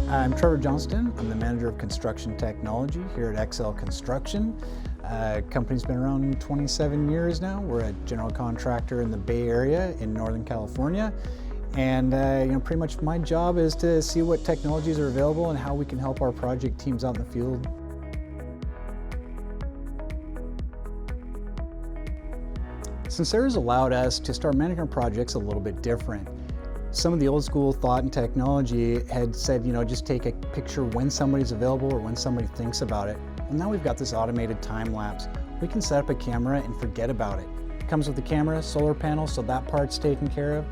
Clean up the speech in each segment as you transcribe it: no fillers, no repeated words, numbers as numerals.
I'm Trevor Johnston. I'm the Manager of Construction Technology here at XL Construction. Company's been around 27 years now. We're a general contractor in the Bay Area in Northern California. And pretty much my job is to see what technologies are available and how we can help our project teams out in the field. Sensera's allowed us to start managing our projects a little bit different. Some of the old school thought and technology had said, just take a picture when somebody's available or when somebody thinks about it. Well, now we've got this automated time lapse. We can set up a camera and forget about it. It comes with the camera, solar panel, so that part's taken care of.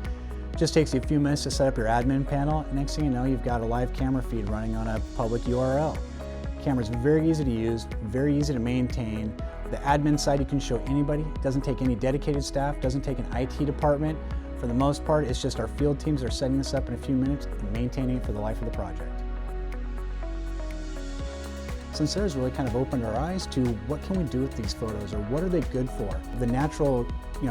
Just takes you a few minutes to set up your admin panel. Next thing you know, you've got a live camera feed running on a public URL. Camera's very easy to use, very easy to maintain. The admin side you can show anybody. It doesn't take any dedicated staff, doesn't take an IT department. For the most part, it's just our field teams are setting this up in a few minutes and maintaining it for the life of the project. Sensera's really kind of opened our eyes to what can we do with these photos, or what are they good for? The natural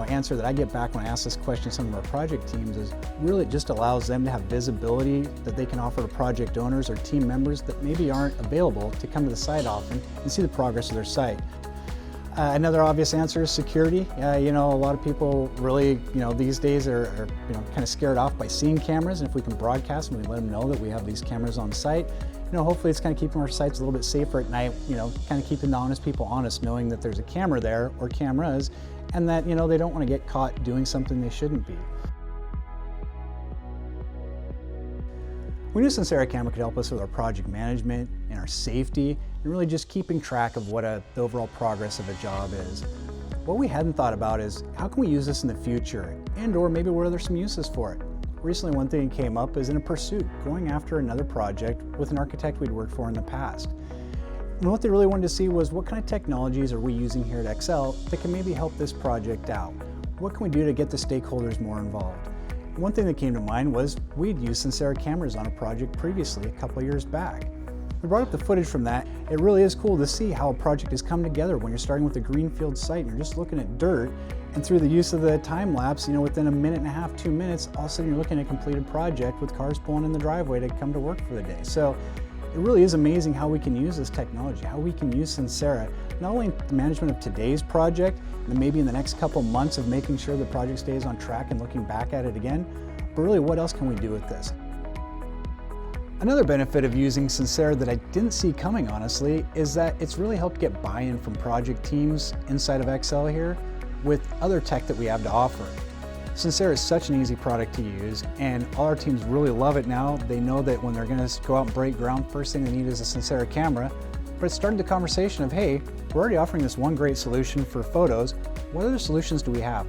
answer that I get back when I ask this question to some of our project teams is really it just allows them to have visibility that they can offer to project owners or team members that maybe aren't available to come to the site often and see the progress of their site. Another obvious answer is security. A lot of people really, these days are kind of scared off by seeing cameras, and if we can broadcast and we let them know that we have these cameras on site, hopefully it's kind of keeping our sites a little bit safer at night, kind of keeping the honest people honest, knowing that there's a camera there or cameras, and that, they don't want to get caught doing something they shouldn't be. We knew Sensera camera could help us with our project management and our safety, and really just keeping track of what the overall progress of a job is. What we hadn't thought about is how can we use this in the future, and or maybe where there's some uses for it. Recently, one thing that came up is in a pursuit, going after another project with an architect we'd worked for in the past. And what they really wanted to see was what kind of technologies are we using here at XL that can maybe help this project out? What can we do to get the stakeholders more involved? One thing that came to mind was we'd used Sensera cameras on a project previously a couple of years back. We brought up the footage from that. It really is cool to see how a project has come together when you're starting with a greenfield site and you're just looking at dirt, and through the use of the time lapse, within a minute and a half, 2 minutes, all of a sudden you're looking at a completed project with cars pulling in the driveway to come to work for the day. So it really is amazing how we can use this technology, how we can use Sensera, not only in the management of today's project, and maybe in the next couple months of making sure the project stays on track and looking back at it again, but really what else can we do with this? Another benefit of using Sensera that I didn't see coming, honestly, is that it's really helped get buy-in from project teams inside of XL here with other tech that we have to offer. Sensera is such an easy product to use, and all our teams really love it now. They know that when they're going to go out and break ground, first thing they need is a Sensera camera. But it started the conversation of, hey, we're already offering this one great solution for photos. What other solutions do we have?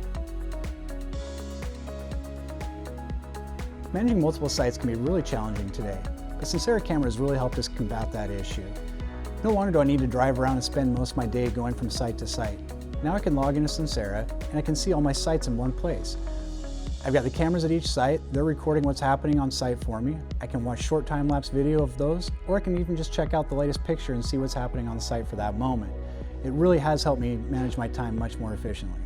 Managing multiple sites can be really challenging today, but Sensera cameras really helped us combat that issue. No longer do I need to drive around and spend most of my day going from site to site. Now I can log into Sensera and I can see all my sites in one place. I've got the cameras at each site. They're recording what's happening on site for me. I can watch short time-lapse video of those, or I can even just check out the latest picture and see what's happening on the site for that moment. It really has helped me manage my time much more efficiently.